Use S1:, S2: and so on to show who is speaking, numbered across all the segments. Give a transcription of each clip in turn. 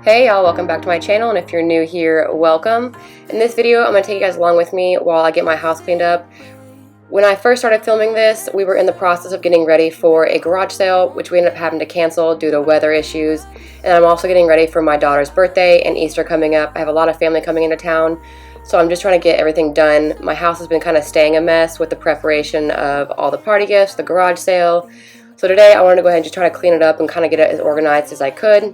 S1: Hey y'all, welcome back to my channel, and if you're new here, welcome. In this video, I'm going to take you guys along with me while I get my house cleaned up. When I first started filming this, we were in the process of getting ready for a garage sale, which we ended up having to cancel due to weather issues. And I'm also getting ready for my daughter's birthday and Easter coming up. I have a lot of family coming into town, so I'm just trying to get everything done. My house has been kind of staying a mess with the preparation of all the party gifts, the garage sale. So today I wanted to go ahead and just try to clean it up and kind of get it as organized as I could.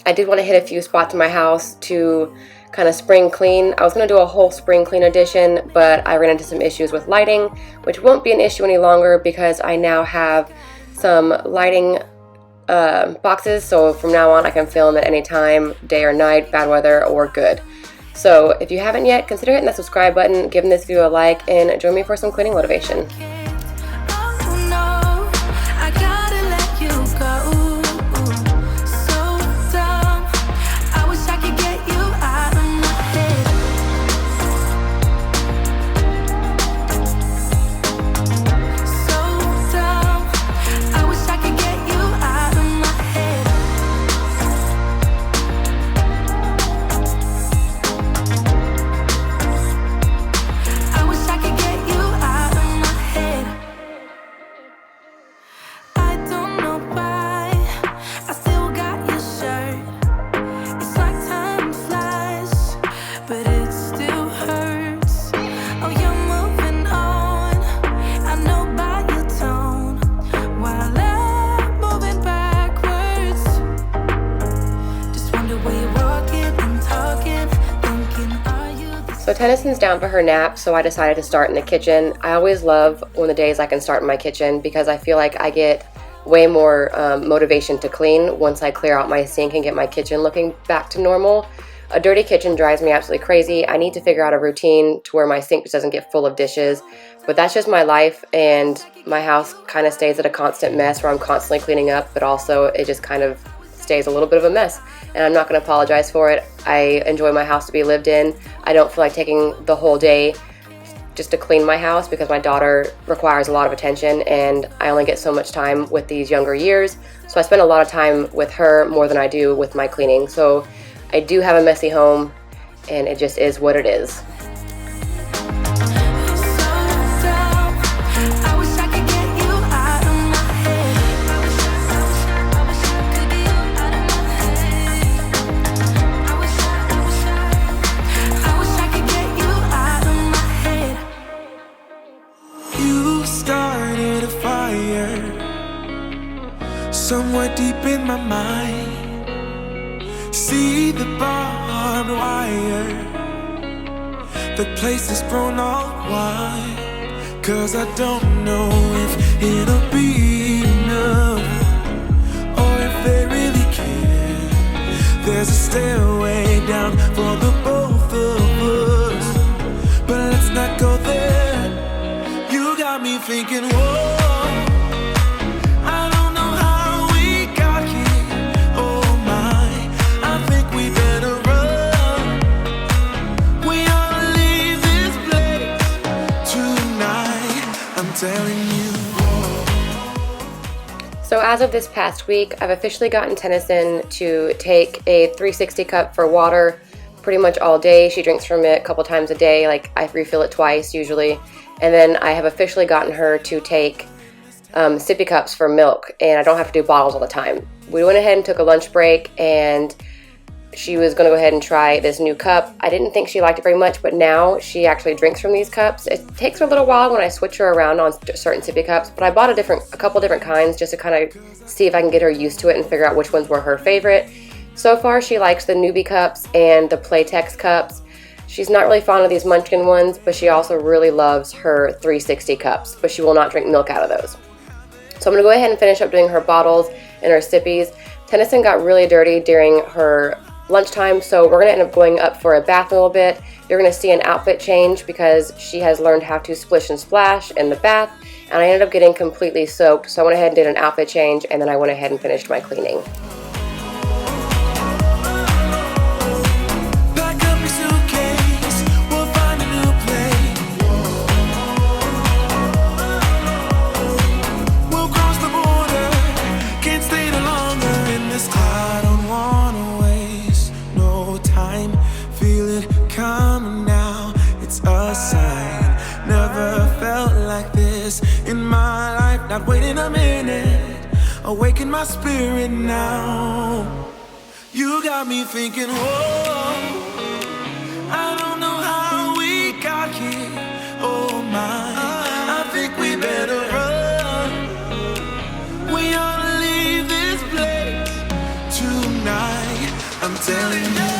S1: I did want to hit a few spots in my house to kind of spring clean. I was going to do a whole spring clean edition, but I ran into some issues with lighting, which won't be an issue any longer because I now have some lighting boxes. So from now on I can film at any time, day or night, bad weather or good. So if you haven't yet, consider hitting that subscribe button, giving this video a like, and join me for some cleaning motivation. So Tennyson's down for her nap, so I decided to start in the kitchen. I always love when the days I can start in my kitchen because I feel like I get way more motivation to clean once I clear out my sink and get my kitchen looking back to normal. A dirty kitchen drives me absolutely crazy. I need to figure out a routine to where my sink just doesn't get full of dishes, but that's just my life, and my house kind of stays at a constant mess where I'm constantly cleaning up, but also it just kind of stays a little bit of a mess, and I'm not going to apologize for it. I enjoy my house to be lived in. I don't feel like taking the whole day just to clean my house because my daughter requires a lot of attention and I only get so much time with these younger years, so I spend a lot of time with her more than I do with my cleaning. So I do have a messy home, and it just is what it is.
S2: Somewhere deep in my mind, see the barbed wire. The place is grown all wide, 'cause I don't know if it'll be enough, or if they really care. There's a stairway down for the both of us, but let's not go there. You got me thinking, whoa,
S1: So as of this past week, I've officially gotten Tennyson to take a 360 cup for water pretty much all day. She drinks from it a couple times a day, like I refill it twice usually. And then I have officially gotten her to take sippy cups for milk, and I don't have to do bottles all the time. We went ahead and took a lunch break, and she was going to go ahead and try this new cup. I didn't think she liked it very much, but now she actually drinks from these cups. It takes her a little while when I switch her around on certain sippy cups, but I bought a couple different kinds just to kind of see if I can get her used to it and figure out which ones were her favorite. So far, she likes the newbie cups and the Playtex cups. She's not really fond of these Munchkin ones, but she also really loves her 360 cups, but she will not drink milk out of those. So I'm going to go ahead and finish up doing her bottles and her sippies. Tennyson got really dirty during her lunchtime, so we're going to end up going up for a bath a little bit. You're going to see an outfit change because she has learned how to splish and splash in the bath, and I ended up getting completely soaked, so I went ahead and did an outfit change, and then I went ahead and finished my cleaning.
S2: Can't stay no longer in this. I don't wanna waste purpose in my life, not waiting a minute. Awaken my spirit now. You got me thinking, whoa, I don't know how we got here. Oh my, I think we better run. We ought to leave this place tonight. I'm telling you.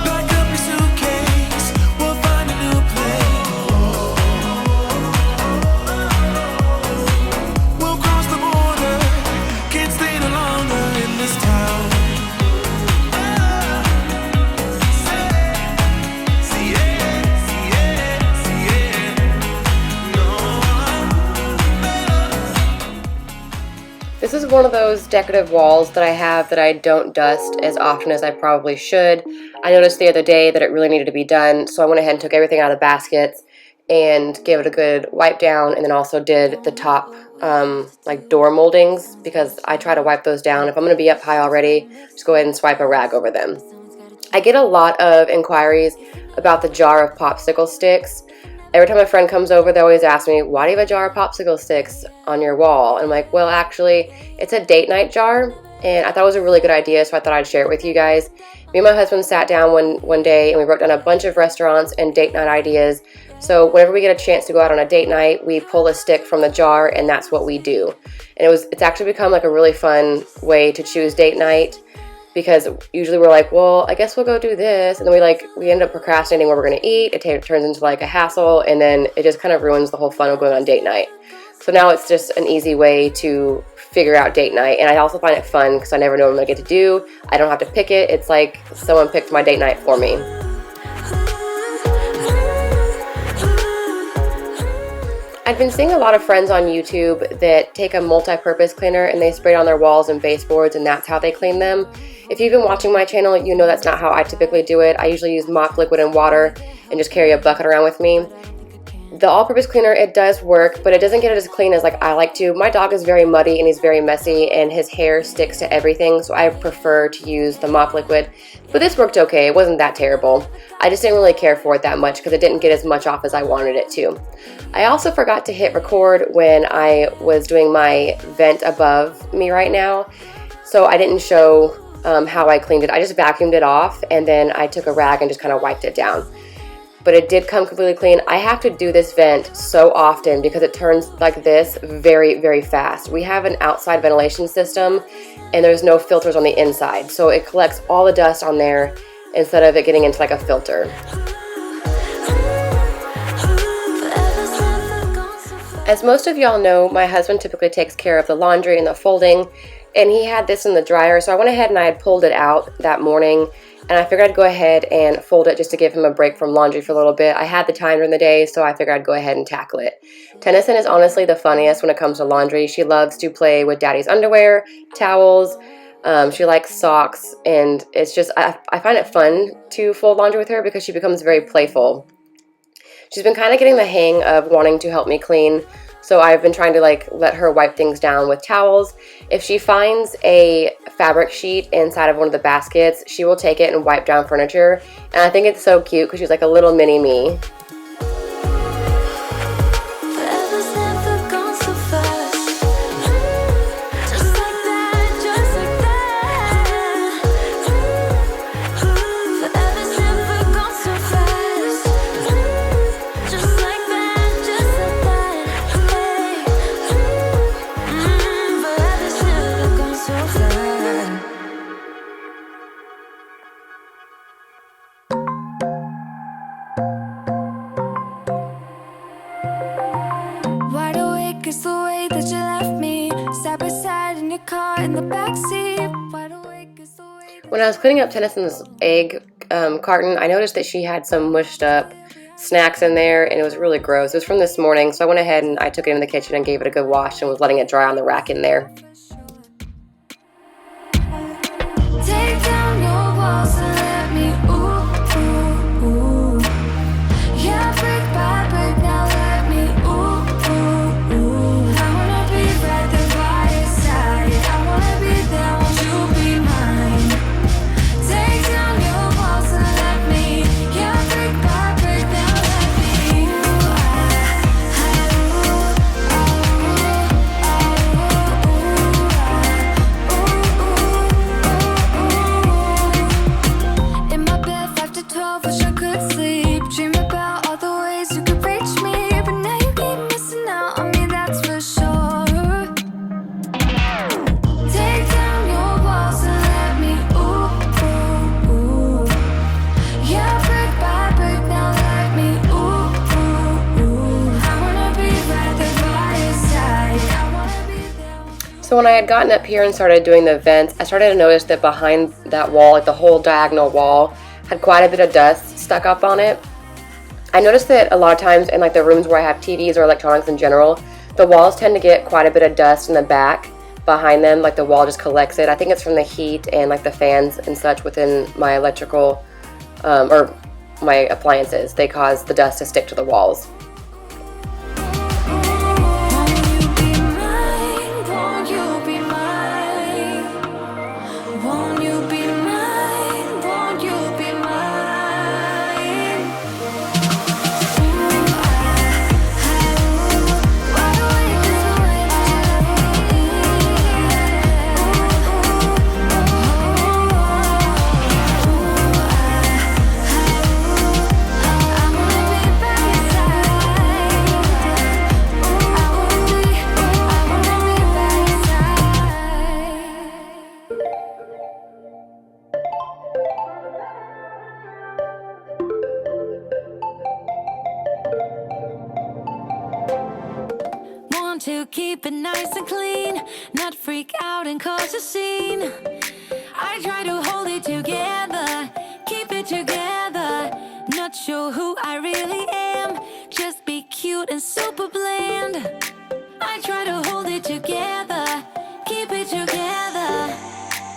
S2: Pack up your suitcase, we'll find a new place. We'll cross the border, can't stay no longer in this town.
S1: This is one of those decorative walls that I have that I don't dust as often as I probably should. I noticed the other day that it really needed to be done, so I went ahead and took everything out of the baskets and gave it a good wipe down, and then also did the top like door moldings, because I try to wipe those down. If I'm going to be up high already, just go ahead and swipe a rag over them. I get a lot of inquiries about the jar of popsicle sticks. Every time a friend comes over, they always ask me, why do you have a jar of popsicle sticks on your wall? And I'm like, well, actually, it's a date night jar, and I thought it was a really good idea, so I thought I'd share it with you guys. Me and my husband sat down one day, and we wrote down a bunch of restaurants and date night ideas. So whenever we get a chance to go out on a date night, we pull a stick from the jar, and that's what we do. And it's actually become like a really fun way to choose date night, because usually we're like, well, I guess we'll go do this, and then we end up procrastinating where we're going to eat. It turns into like a hassle, and then it just kind of ruins the whole fun of going on date night. So now it's just an easy way to figure out date night, and I also find it fun because I never know what I'm going to get to do. I don't have to pick it. It's like someone picked my date night for me. I've been seeing a lot of friends on YouTube that take a multi-purpose cleaner and they spray it on their walls and baseboards, and that's how they clean them. If you've been watching my channel, you know that's not how I typically do it. I usually use mop liquid and water and just carry a bucket around with me. The all-purpose cleaner, it does work, but it doesn't get it as clean as like I like to. My dog is very muddy and he's very messy, and his hair sticks to everything, so I prefer to use the mop liquid. But this worked okay. It wasn't that terrible. I just didn't really care for it that much because it didn't get as much off as I wanted it to. I also forgot to hit record when I was doing my vent above me right now, so I didn't show how I cleaned it. I just vacuumed it off, and then I took a rag and just kind of wiped it down. But it did come completely clean. I have to do this vent so often because it turns like this very, very fast. We have an outside ventilation system, and there's no filters on the inside, so it collects all the dust on there instead of it getting into like a filter. As most of y'all know, my husband typically takes care of the laundry and the folding, and he had this in the dryer, so I went ahead and I had pulled it out that morning, and I figured I'd go ahead and fold it just to give him a break from laundry for a little bit. I had the time during the day, so I figured I'd go ahead and tackle it. Tennyson is honestly the funniest when it comes to laundry. She loves to play with daddy's underwear, towels, she likes socks, and it's just, I find it fun to fold laundry with her because she becomes very playful. She's been kind of getting the hang of wanting to help me clean, so I've been trying to like let her wipe things down with towels. If she finds a fabric sheet inside of one of the baskets, she will take it and wipe down furniture, and I think it's so cute because she's like a little mini me. When I was cleaning up Tennyson's egg carton, I noticed that she had some mushed up snacks in there, and it was really gross. It was from this morning, so I went ahead and I took it in the kitchen and gave it a good wash and was letting it dry on the rack in there.
S2: Take down your walls and let me, ooh, ooh, ooh. Yeah, brick by brick, now let me, ooh, ooh, ooh. I wanna be right there by your side. I wanna be there, won't you be mine? Take down your walls and let me, yeah, brick by brick, now let me.
S1: So when I had gotten up here and started doing the vents, I started to notice that behind that wall, like the whole diagonal wall, had quite a bit of dust stuck up on it. I noticed that a lot of times in like the rooms where I have TVs or electronics in general, the walls tend to get quite a bit of dust in the back behind them, like the wall just collects it. I think it's from the heat and like the fans and such within my electrical or my appliances. They cause the dust to stick to the walls.
S3: To keep it nice and clean, not freak out and cause a scene. I try to hold it together, keep it together. Not sure who I really am, just be cute and super bland. I try to hold it together, keep it together.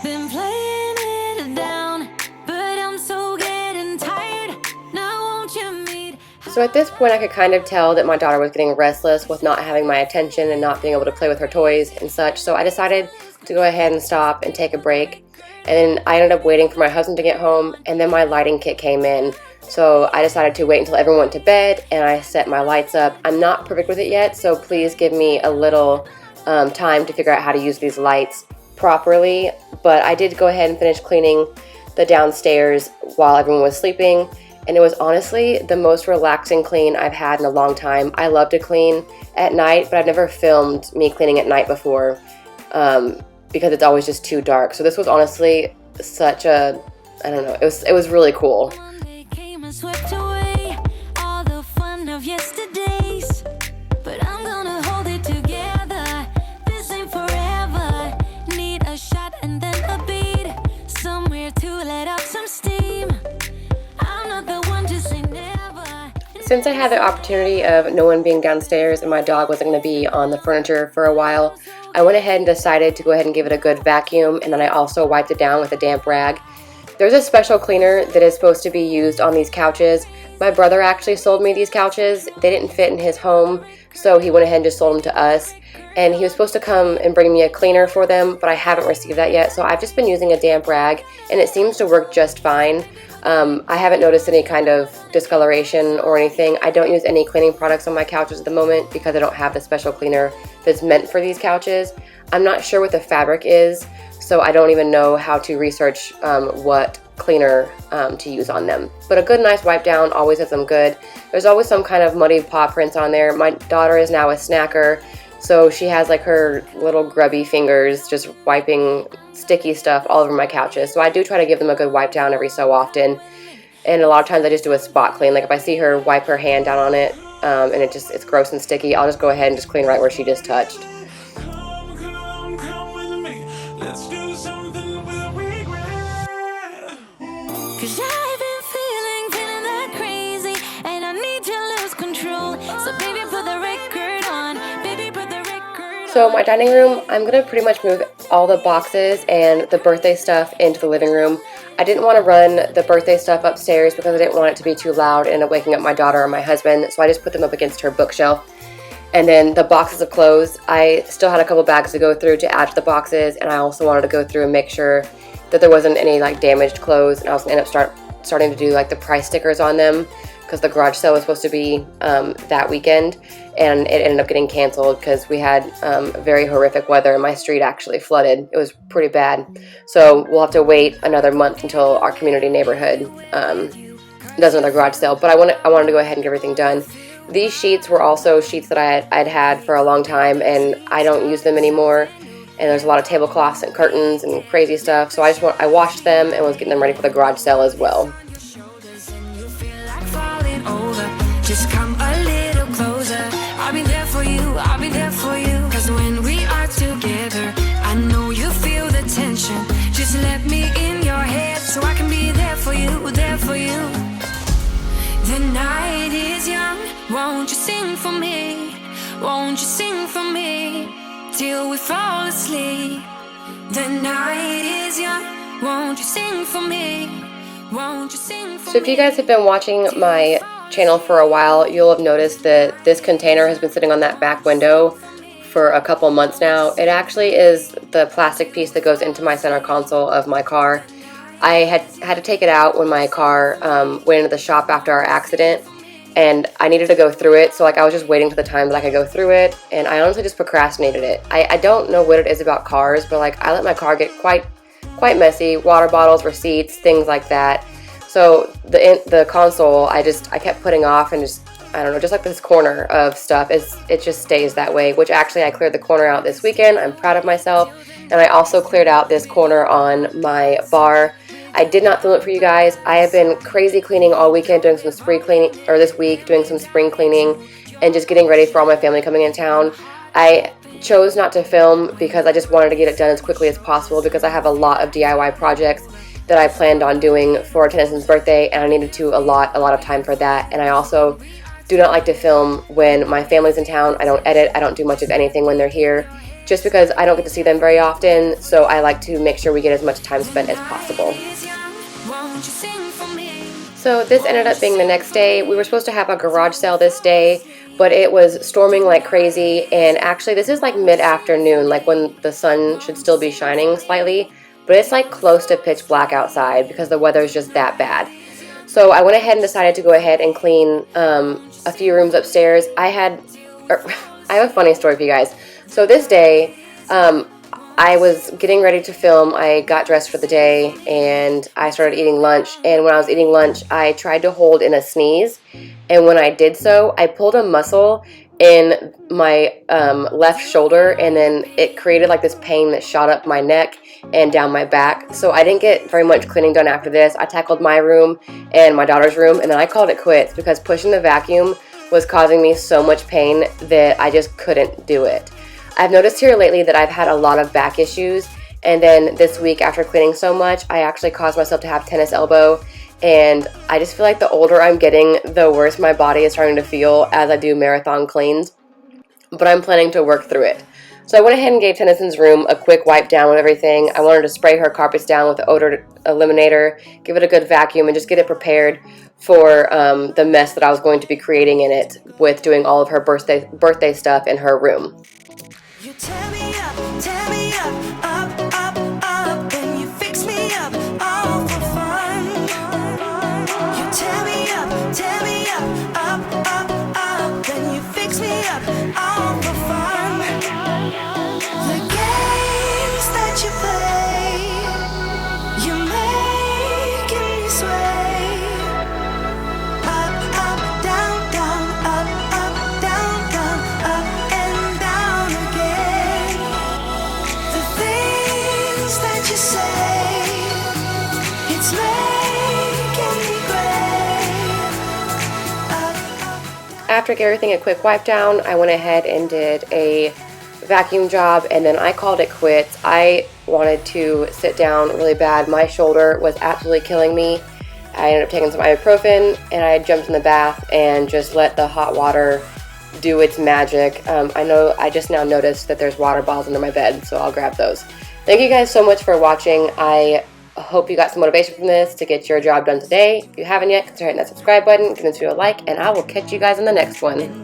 S3: Been playing it down, but I'm so getting tired. Now won't you meet?
S1: So at this point I could kind of tell that my daughter was getting restless with not having my attention and not being able to play with her toys and such, so I decided to go ahead and stop and take a break. And then I ended up waiting for my husband to get home, and then my lighting kit came in. So I decided to wait until everyone went to bed and I set my lights up. I'm not perfect with it yet, so please give me a little time to figure out how to use these lights properly. But I did go ahead and finish cleaning the downstairs while everyone was sleeping. And it was honestly the most relaxing clean I've had in a long time. I love to clean at night, but I've never filmed me cleaning at night before because it's always just too dark. So this was honestly such a, I don't know, it was really cool. Since I had the opportunity of no one being downstairs and my dog wasn't going to be on the furniture for a while, I went ahead and decided to go ahead and give it a good vacuum, and then I also wiped it down with a damp rag. There's a special cleaner that is supposed to be used on these couches. My brother actually sold me these couches. They didn't fit in his home, so he went ahead and just sold them to us. And he was supposed to come and bring me a cleaner for them, but I haven't received that yet, so I've just been using a damp rag, and it seems to work just fine. I haven't noticed any kind of discoloration or anything. I don't use any cleaning products on my couches at the moment because I don't have the special cleaner that's meant for these couches. I'm not sure what the fabric is, so I don't even know how to research what cleaner to use on them. But a good nice wipe down always does them good. There's always some kind of muddy paw prints on there. My daughter is now a snacker, so she has like her little grubby fingers just wiping sticky stuff all over my couches. So I do try to give them a good wipe down every so often. And a lot of times I just do a spot clean. Like if I see her wipe her hand down on it and it's gross and sticky, I'll just go ahead and just clean right where she just touched. So my dining room, I'm going to pretty much move all the boxes and the birthday stuff into the living room. I didn't want to run the birthday stuff upstairs because I didn't want it to be too loud and end up waking up my daughter or my husband, so I just put them up against her bookshelf. And then the boxes of clothes, I still had a couple bags to go through to add to the boxes, and I also wanted to go through and make sure that there wasn't any like damaged clothes, and I was going to end up starting to do like the price stickers on them because the garage sale was supposed to be that weekend, and it ended up getting canceled because we had very horrific weather and my street actually flooded. It was pretty bad. So we'll have to wait another month until our community neighborhood does another garage sale. But I wanted to go ahead and get everything done. These sheets were also sheets that I'd had for a long time, and I don't use them anymore. And there's a lot of tablecloths and curtains and crazy stuff. So I washed them and was getting them ready for the garage sale as well.
S3: Just come a little closer. I'll be there for you, 'cause when we are together Won't you sing for me? Won't you sing for me? Till we fall asleep. The night is young. Won't you sing for me? Won't you sing for me?
S1: So if you guys have been watching my channel for a while, you'll have noticed that this container has been sitting on that back window for a couple months now. It actually is the plastic piece that goes into my center console of my car. I had to take it out when my car went into the shop after our accident, and I needed to go through it, so like I was just waiting to the time that I could go through it, and I honestly just procrastinated it. I don't know what it is about cars, but like I let my car get quite messy, water bottles, receipts, things like that. So the console, I kept putting off, and just, I don't know, just like this corner of stuff, it just stays that way, which actually I cleared the corner out this weekend. I'm proud of myself. And I also cleared out this corner on my bar. I did not film it for you guys. I have been crazy cleaning all weekend, doing some spring cleaning, or this week doing some spring cleaning and just getting ready for all my family coming in town. I chose not to film because I just wanted to get it done as quickly as possible, because I have a lot of DIY projects that I planned on doing for Tennyson's birthday, and I needed to allot a lot of time for that. And I also do not like to film when my family's in town. I don't edit. I don't do much of anything when they're here, just because I don't get to see them very often. So I like to make sure we get as much time spent as possible. So this ended up being the next day. We were supposed to have a garage sale this day, but it was storming like crazy. And actually this is like mid-afternoon, like when the sun should still be shining slightly, but it's like close to pitch black outside because the weather is just that bad. So I went ahead and decided to go ahead and clean a few rooms upstairs. I have a funny story for you guys. So this day, I was getting ready to film. I got dressed for the day and I started eating lunch. And when I was eating lunch, I tried to hold in a sneeze. And when I did so, I pulled a muscle in my left shoulder, and then it created like this pain that shot up my neck and down my back. So I didn't get very much cleaning done after this. I tackled my room and my daughter's room, and then I called it quits because pushing the vacuum was causing me so much pain that I just couldn't do it. I've noticed here lately that I've had a lot of back issues, and then this week after cleaning so much, I actually caused myself to have tennis elbow, and I just feel like the older I'm getting, the worse my body is starting to feel as I do marathon cleans, but I'm planning to work through it. So I went ahead and gave Tennyson's room a quick wipe down with everything. I wanted to spray her carpets down with the odor eliminator, give it a good vacuum, and just get it prepared for the mess that I was going to be creating in it with doing all of her birthday stuff in her room.
S2: You tear me up, up, up, up, and you fix me up, all for fun. You tear me up, up, and you fix me up, all for fun. The games that you play, you're making me sway. Up, down, down, up, down, down, up and down again. The things that you say, it's making me gray.
S1: After giving everything a quick wipe down, I went ahead and did a vacuum job, and then I called it quits. I wanted to sit down really bad. My shoulder was absolutely killing me. I ended up taking some ibuprofen, and I jumped in the bath and just let the hot water do its magic. I know I just now noticed that there's water bottles under my bed, so I'll grab those. Thank you guys so much for watching. I hope you got some motivation from this to get your job done today. If you haven't yet, consider hitting that subscribe button, give this video a like, and I will catch you guys in the next one.